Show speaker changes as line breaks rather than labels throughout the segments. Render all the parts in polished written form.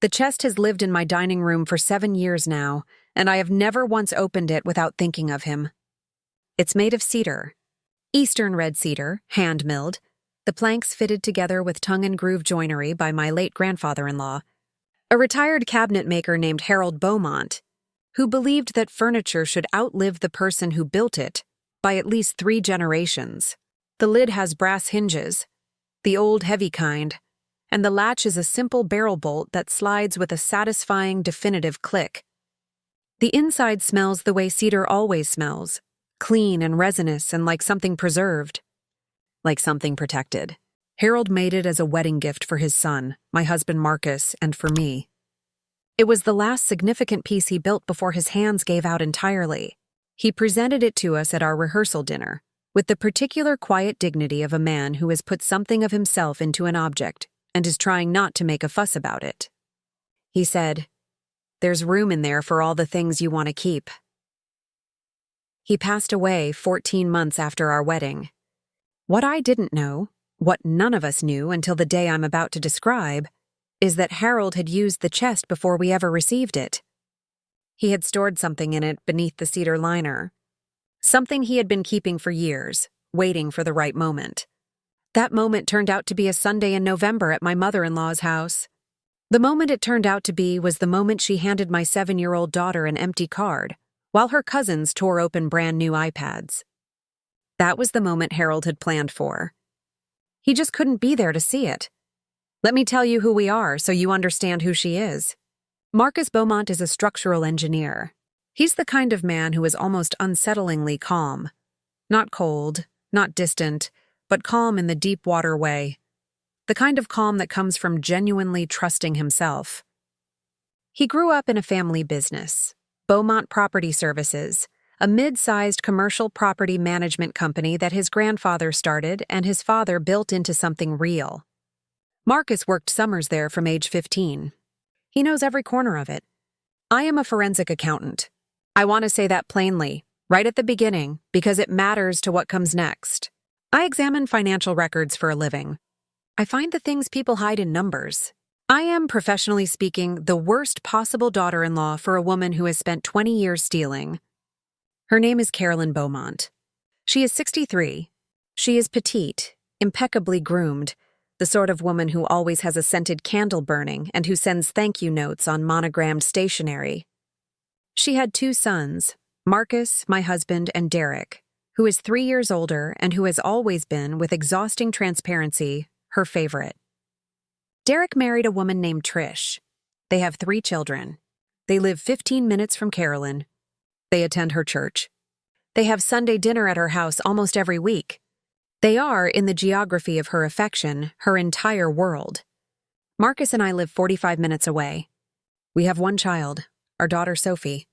The chest has lived in my dining room for 7 years now, and I have never once opened it without thinking of him. It's made of cedar. Eastern red cedar, hand-milled. The planks fitted together with tongue-and-groove joinery by my late grandfather-in-law, a retired cabinet maker named Harold Beaumont, who believed that furniture should outlive the person who built it by at least 3 generations. The lid has brass hinges, the old heavy kind, and the latch is a simple barrel bolt that slides with a satisfying, definitive click. The inside smells the way cedar always smells, clean and resinous and like something preserved, like something protected. Harold made it as a wedding gift for his son, my husband Marcus, and for me. It was the last significant piece he built before his hands gave out entirely. He presented it to us at our rehearsal dinner, with the particular quiet dignity of a man who has put something of himself into an object and is trying not to make a fuss about it. He said, "There's room in there for all the things you want to keep." He passed away 14 months after our wedding. What I didn't know, what none of us knew until the day I'm about to describe, is that Harold had used the chest before we ever received it. He had stored something in it beneath the cedar liner, something he had been keeping for years, waiting for the right moment. That moment turned out to be a Sunday in November at my mother-in-law's house. The moment it turned out to be was the moment she handed my 7-year-old daughter an empty card, while her cousins tore open brand-new iPads. That was the moment Harold had planned for. He just couldn't be there to see it. Let me tell you who we are so you understand who she is. Marcus Beaumont is a structural engineer. He's the kind of man who is almost unsettlingly calm. Not cold, not distant, but calm in the deep water way. The kind of calm that comes from genuinely trusting himself. He grew up in a family business, Beaumont Property Services, a mid-sized commercial property management company that his grandfather started and his father built into something real. Marcus worked summers there from age 15. He knows every corner of it. I am a forensic accountant. I want to say that plainly, right at the beginning, because it matters to what comes next. I examine financial records for a living. I find the things people hide in numbers. I am, professionally speaking, the worst possible daughter-in-law for a woman who has spent 20 years stealing. Her name is Carolyn Beaumont. She is 63. She is petite, impeccably groomed, the sort of woman who always has a scented candle burning and who sends thank-you notes on monogrammed stationery. She had 2 sons, Marcus, my husband, and Derek, who is 3 years older and who has always been, with exhausting transparency, her favorite. Derek married a woman named Trish. They have 3 children. They live 15 minutes from Carolyn. They attend her church. They have Sunday dinner at her house almost every week. They are, in the geography of her affection, her entire world. Marcus and I live 45 minutes away. We have 1 child, our daughter Sophie.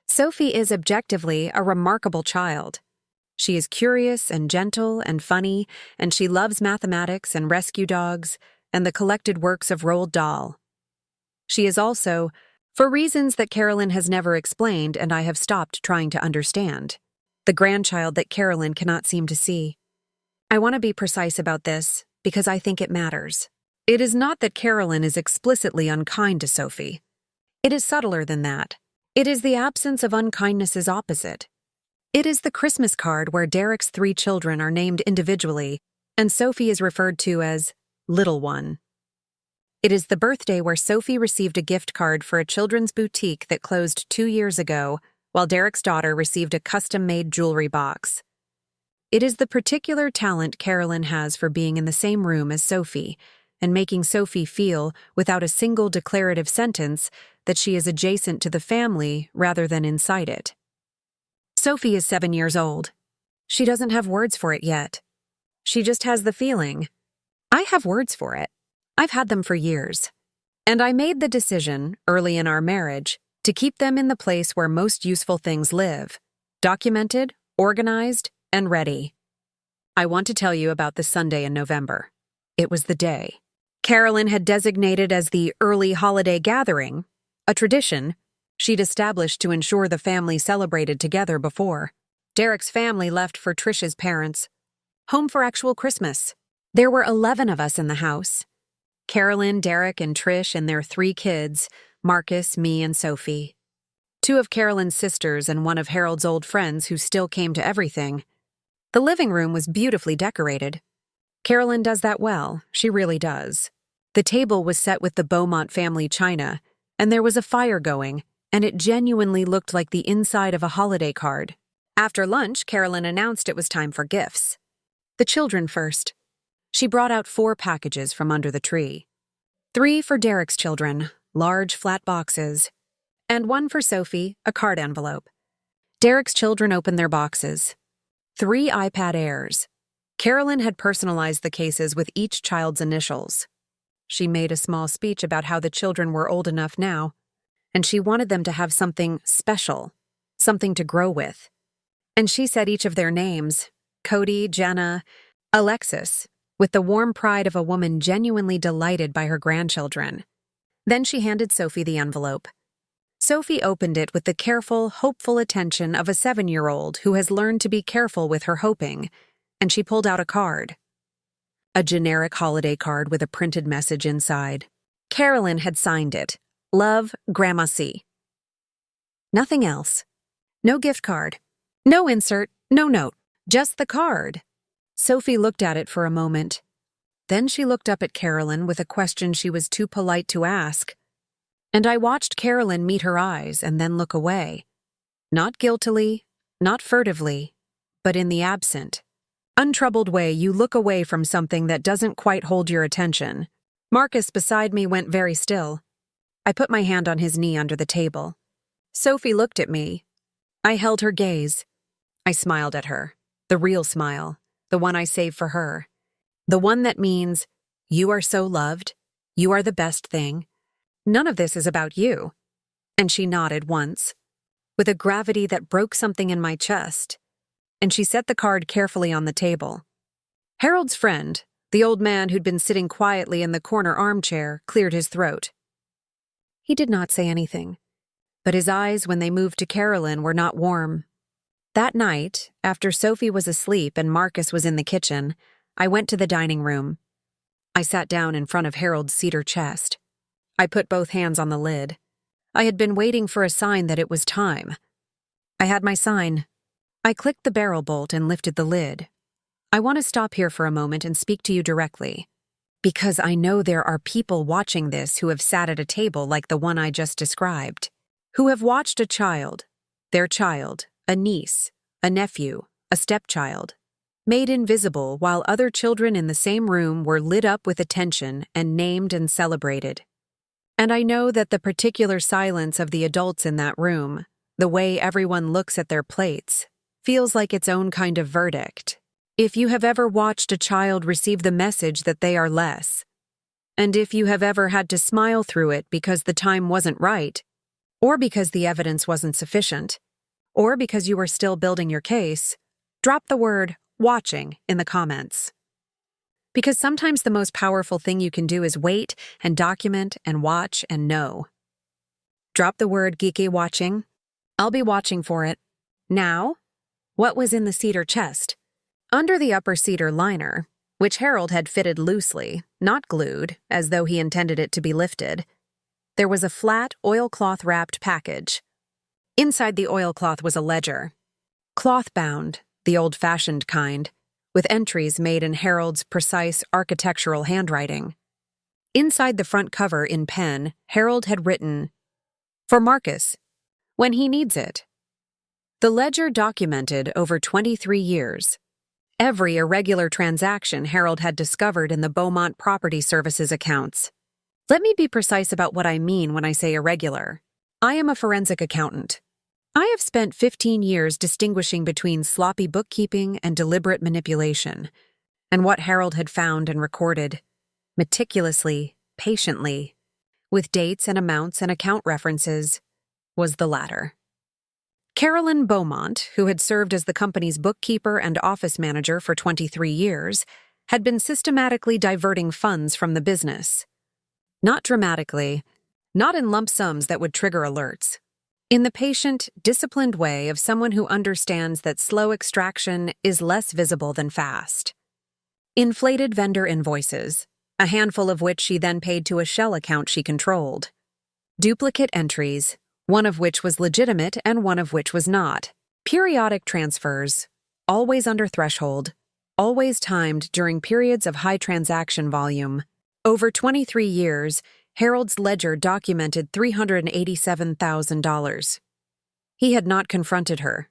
Sophie is objectively a remarkable child. She is curious and gentle and funny, and she loves mathematics and rescue dogs and the collected works of Roald Dahl. She is also, for reasons that Carolyn has never explained and I have stopped trying to understand, the grandchild that Carolyn cannot seem to see. I want to be precise about this because I think it matters. It is not that Carolyn is explicitly unkind to Sophie. It is subtler than that. It is the absence of unkindness's opposite. It is the Christmas card where Derek's 3 children are named individually and Sophie is referred to as Little One. It is the birthday where Sophie received a gift card for a children's boutique that closed 2 years ago, while Derek's daughter received a custom-made jewelry box. It is the particular talent Carolyn has for being in the same room as Sophie and making Sophie feel, without a single declarative sentence, that she is adjacent to the family rather than inside it. Sophie is 7 years old. She doesn't have words for it yet. She just has the feeling. I have words for it. I've had them for years. And I made the decision, early in our marriage, to keep them in the place where most useful things live, documented, organized, and ready. I want to tell you about the Sunday in November. It was the day Carolyn had designated as the early holiday gathering, a tradition she'd established to ensure the family celebrated together before. Derek's family left for Trish's parents, home for actual Christmas. There were 11 of us in the house. Carolyn, Derek, and Trish and their 3 kids, Marcus, me, and Sophie. 2 of Carolyn's sisters and one of Harold's old friends who still came to everything. The living room was beautifully decorated. Carolyn does that well, she really does. The table was set with the Beaumont family china, and there was a fire going, and it genuinely looked like the inside of a holiday card. After lunch, Carolyn announced it was time for gifts. The children first. She brought out 4 packages from under the tree. 3 for Derek's children, large flat boxes, and 1 for Sophie, a card envelope. Derek's children opened their boxes. 3 iPad Airs. Carolyn had personalized the cases with each child's initials. She made a small speech about how the children were old enough now, and she wanted them to have something special, something to grow with. And she said each of their names, Cody, Jenna, Alexis, with the warm pride of a woman genuinely delighted by her grandchildren. Then she handed Sophie the envelope. Sophie opened it with the careful, hopeful attention of a 7-year-old who has learned to be careful with her hoping, and she pulled out a card. A generic holiday card with a printed message inside. Carolyn had signed it. Love, Grandma C. Nothing else. No gift card. No insert, no note. Just the card. Sophie looked at it for a moment. Then she looked up at Carolyn with a question she was too polite to ask. And I watched Carolyn meet her eyes and then look away. Not guiltily, not furtively, but in the absent, untroubled way you look away from something that doesn't quite hold your attention. Marcus beside me went very still. I put my hand on his knee under the table. Sophie looked at me. I held her gaze. I smiled at her, the real smile, the one I saved for her. The one that means, you are so loved, you are the best thing. None of this is about you. And she nodded once, with a gravity that broke something in my chest, and she set the card carefully on the table. Harold's friend, the old man who'd been sitting quietly in the corner armchair, cleared his throat. He did not say anything, but his eyes when they moved to Carolyn were not warm. That night, after Sophie was asleep and Marcus was in the kitchen, I went to the dining room. I sat down in front of Harold's cedar chest. I put both hands on the lid. I had been waiting for a sign that it was time. I had my sign. I clicked the barrel bolt and lifted the lid. I want to stop here for a moment and speak to you directly, because I know there are people watching this who have sat at a table like the one I just described, who have watched a child, their child, a niece, a nephew, a stepchild, made invisible while other children in the same room were lit up with attention and named and celebrated. And I know that the particular silence of the adults in that room, the way everyone looks at their plates, feels like its own kind of verdict. If you have ever watched a child receive the message that they are less, and if you have ever had to smile through it because the time wasn't right, or because the evidence wasn't sufficient, or because you were still building your case, drop the word watching in the comments. Because sometimes the most powerful thing you can do is wait and document and watch and know. Drop the word geeky watching. I'll be watching for it. Now, what was in the cedar chest? Under the upper cedar liner, which Harold had fitted loosely, not glued, as though he intended it to be lifted, there was a flat, oilcloth-wrapped package. Inside the oilcloth was a ledger. Cloth-bound, the old-fashioned kind, with entries made in Harold's precise architectural handwriting. Inside the front cover in pen, Harold had written, "For Marcus, when he needs it." The ledger documented over 23 years. Every irregular transaction Harold had discovered in the Beaumont Property Services accounts. Let me be precise about what I mean when I say irregular. I am a forensic accountant. I have spent 15 years distinguishing between sloppy bookkeeping and deliberate manipulation, and what Harold had found and recorded, meticulously, patiently, with dates and amounts and account references, was the latter. Carolyn Beaumont, who had served as the company's bookkeeper and office manager for 23 years, had been systematically diverting funds from the business. Not dramatically, not in lump sums that would trigger alerts. In the patient, disciplined way of someone who understands that slow extraction is less visible than fast. Inflated vendor invoices, a handful of which she then paid to a shell account she controlled. Duplicate entries, one of which was legitimate and one of which was not. Periodic transfers, always under threshold, always timed during periods of high transaction volume. Over 23 years, Harold's ledger documented $387,000. He had not confronted her.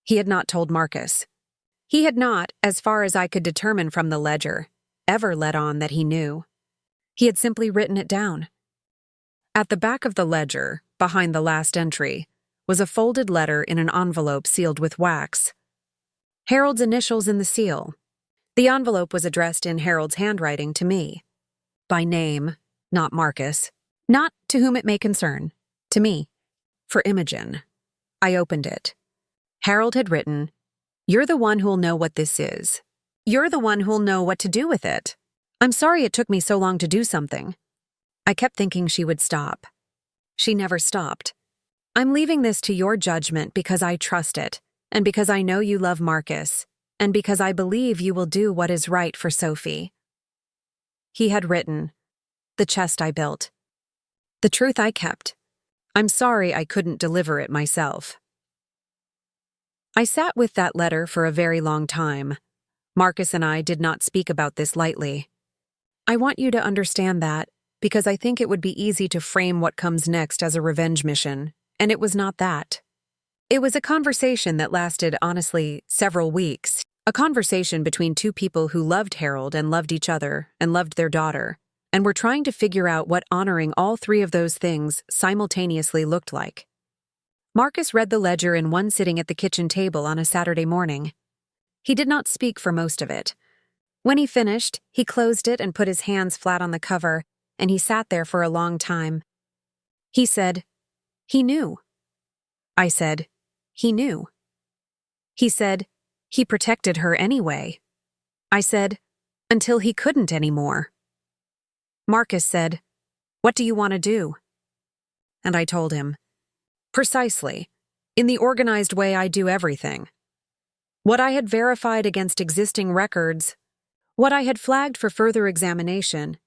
He had not told Marcus. He had not, as far as I could determine from the ledger, ever let on that he knew. He had simply written it down. At the back of the ledger, behind the last entry, was a folded letter in an envelope sealed with wax. Harold's initials in the seal. The envelope was addressed in Harold's handwriting to me. By name, not Marcus. Not to whom it may concern. To me. For Imogen. I opened it. Harold had written, "You're the one who'll know what this is. You're the one who'll know what to do with it. I'm sorry it took me so long to do something." I kept thinking she would stop. She never stopped. "I'm leaving this to your judgment because I trust it, and because I know you love Marcus, and because I believe you will do what is right for Sophie." He had written, "The chest I built. The truth I kept. I'm sorry I couldn't deliver it myself." I sat with that letter for a very long time. Marcus and I did not speak about this lightly. I want you to understand that, because I think it would be easy to frame what comes next as a revenge mission, and it was not that. It was a conversation that lasted, honestly, several weeks. A conversation between two people who loved Harold and loved each other and loved their daughter, and were trying to figure out what honoring all three of those things simultaneously looked like. Marcus read the ledger in one sitting at the kitchen table on a Saturday morning. He did not speak for most of it. When he finished, he closed it and put his hands flat on the cover, and he sat there for a long time. He said, "He knew." I said, "He knew." He said, "He protected her anyway." I said, "Until he couldn't anymore." Marcus said, "What do you want to do?" And I told him, "Precisely, in the organized way I do everything. What I had verified against existing records, what I had flagged for further examination,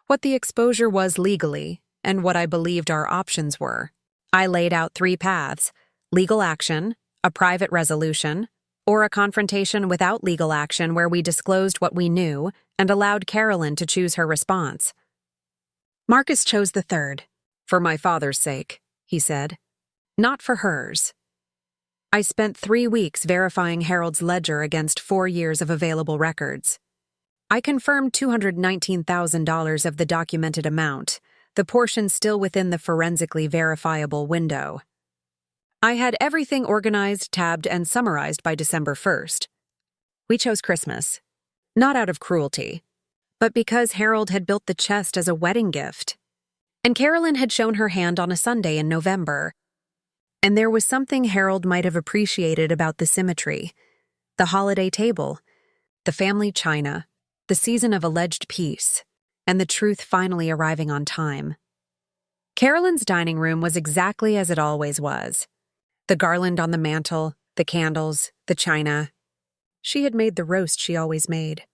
what the exposure was legally, and what I believed our options were. I laid out 3 paths: legal action, a private resolution, or a confrontation without legal action where we disclosed what we knew and allowed Carolyn to choose her response. Marcus chose the third. "For my father's sake," he said. "Not for hers." I spent 3 weeks verifying Harold's ledger against 4 years of available records. I confirmed $219,000 of the documented amount, the portion still within the forensically verifiable window. I had everything organized, tabbed, and summarized by December 1st. We chose Christmas, not out of cruelty, but because Harold had built the chest as a wedding gift. And Carolyn had shown her hand on a Sunday in November. And there was something Harold might have appreciated about the symmetry: the holiday table, the family china, the season of alleged peace, and the truth finally arriving on time. Carolyn's dining room was exactly as it always was. The garland on the mantel, the candles, the china. She had made the roast she always made.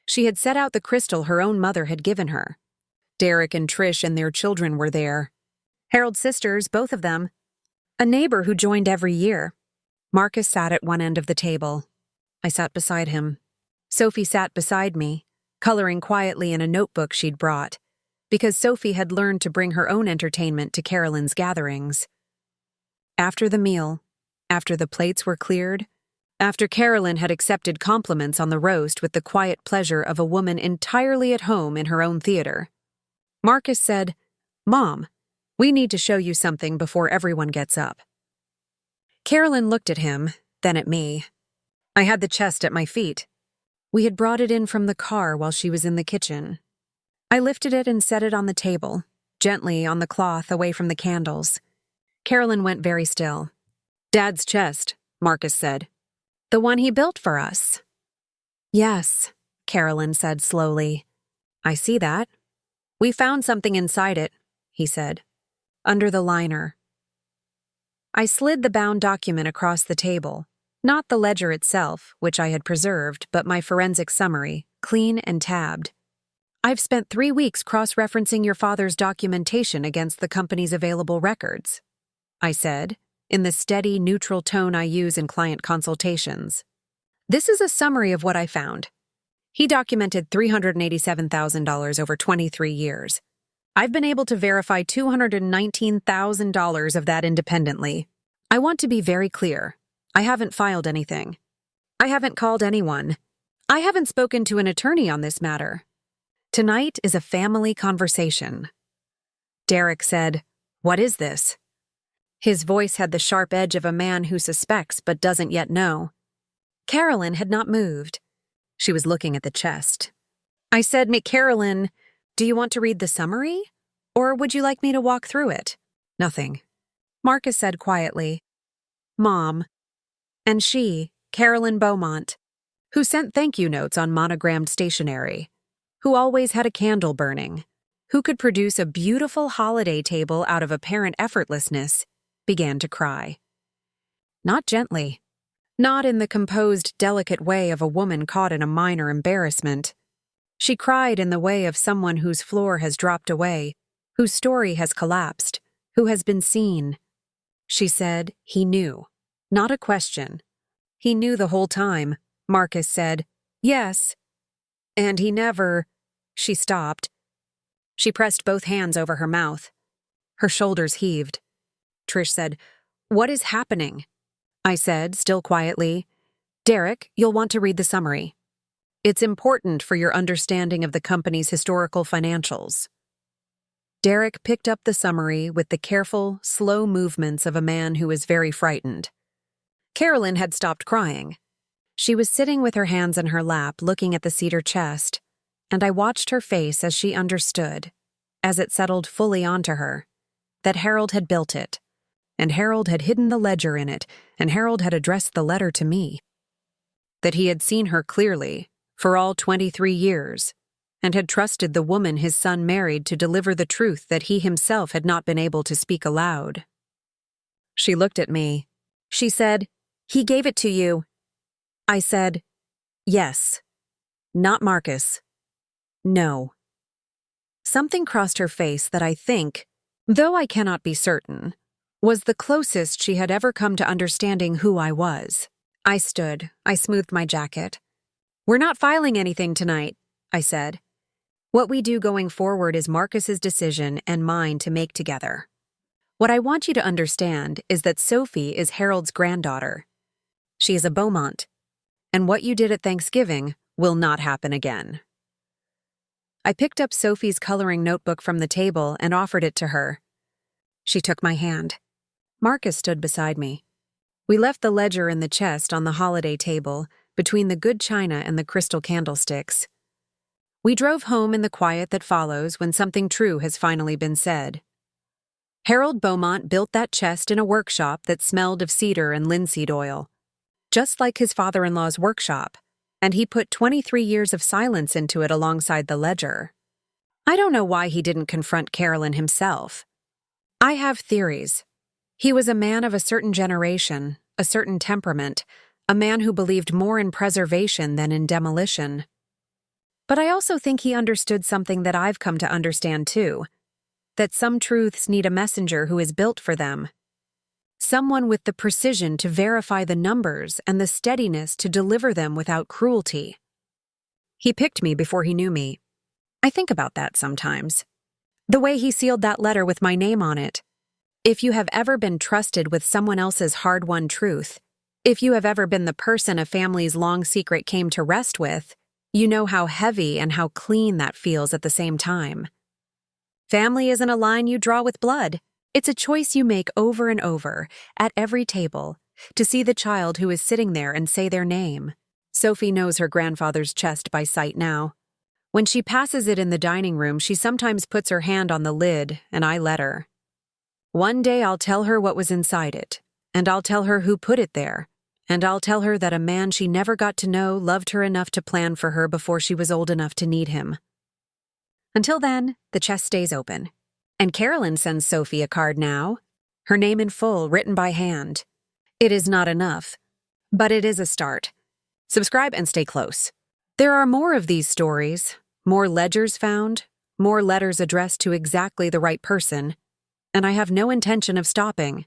She had set out the crystal her own mother had given her. Derek and Trish and their children were there. Harold's sisters, both of them. A neighbor who joined every year. Marcus sat at one end of the table. I sat beside him. Sophie sat beside me, coloring quietly in a notebook she'd brought, because Sophie had learned to bring her own entertainment to Carolyn's gatherings. After the meal, after the plates were cleared, after Carolyn had accepted compliments on the roast with the quiet pleasure of a woman entirely at home in her own theater, Marcus said, "Mom, we need to show you something before everyone gets up." Carolyn looked at him, then at me. I had the chest at my feet. We had brought it in from the car while she was in the kitchen. I lifted it and set it on the table, gently on the cloth away from the candles. Carolyn went very still. "Dad's chest," Marcus said. "The one he built for us." "Yes," Carolyn said slowly. "I see that. We found something inside it," he said. "Under the liner." I slid the bound document across the table, not the ledger itself, which I had preserved, but my forensic summary, clean and tabbed. I've spent 3 weeks cross-referencing your father's documentation against the company's available records, I said, in the steady, neutral tone I use in client consultations. This is a summary of what I found. He documented $387,000 over 23 years. I've been able to verify $219,000 of that independently. I want to be very clear. I haven't filed anything. I haven't called anyone. I haven't spoken to an attorney on this matter. Tonight is a family conversation. Derek said, "What is this?" His voice had the sharp edge of a man who suspects but doesn't yet know. Carolyn had not moved. She was looking at the chest. I said, "Carolyn, do you want to read the summary? Or would you like me to walk through it?" "Nothing," Marcus said quietly. "Mom." And she, Carolyn Beaumont, who sent thank you notes on monogrammed stationery, who always had a candle burning, who could produce a beautiful holiday table out of apparent effortlessness, began to cry. Not gently. Not in the composed, delicate way of a woman caught in a minor embarrassment. She cried in the way of someone whose floor has dropped away, whose story has collapsed, who has been seen. She said he knew. Not a question. He knew the whole time. Marcus said, "Yes." And he never... She stopped. She pressed both hands over her mouth. Her shoulders heaved. Trish said, "What is happening?" I said, still quietly, "Derek, you'll want to read the summary. It's important for your understanding of the company's historical financials." Derek picked up the summary with the careful, slow movements of a man who is very frightened. Carolyn had stopped crying. She was sitting with her hands in her lap, looking at the cedar chest, and I watched her face as she understood, as it settled fully onto her, that Harold had built it, and Harold had hidden the ledger in it, and Harold had addressed the letter to me. That he had seen her clearly, for all 23 years, and had trusted the woman his son married to deliver the truth that he himself had not been able to speak aloud. She looked at me. She said, "He gave it to you." I said, "Yes." "Not Marcus." "No." Something crossed her face that I think, though I cannot be certain, was the closest she had ever come to understanding who I was. I stood. I smoothed my jacket. "We're not filing anything tonight," I said. "What we do going forward is Marcus's decision and mine to make together. What I want you to understand is that Sophie is Harold's granddaughter. She is a Beaumont, and what you did at Thanksgiving will not happen again." I picked up Sophie's coloring notebook from the table and offered it to her. She took my hand. Marcus stood beside me. We left the ledger in the chest on the holiday table, between the good china and the crystal candlesticks. We drove home in the quiet that follows when something true has finally been said. Harold Beaumont built that chest in a workshop that smelled of cedar and linseed oil, just like his father-in-law's workshop, and he put 23 years of silence into it alongside the ledger. I don't know why he didn't confront Carolyn himself. I have theories. He was a man of a certain generation, a certain temperament, a man who believed more in preservation than in demolition. But I also think he understood something that I've come to understand too, that some truths need a messenger who is built for them. Someone with the precision to verify the numbers and the steadiness to deliver them without cruelty. He picked me before he knew me. I think about that sometimes. The way he sealed that letter with my name on it. If you have ever been trusted with someone else's hard-won truth, if you have ever been the person a family's long secret came to rest with, you know how heavy and how clean that feels at the same time. Family isn't a line you draw with blood. It's a choice you make over and over, at every table, to see the child who is sitting there and say their name. Sophie knows her grandfather's chest by sight now. When she passes it in the dining room, she sometimes puts her hand on the lid, and I let her. One day I'll tell her what was inside it, and I'll tell her who put it there, and I'll tell her that a man she never got to know loved her enough to plan for her before she was old enough to need him. Until then, the chest stays open. And Carolyn sends Sophie a card now, her name in full, written by hand. It is not enough, but it is a start. Subscribe and stay close. There are more of these stories, More ledgers found, more letters addressed to exactly the right person, and I have no intention of stopping.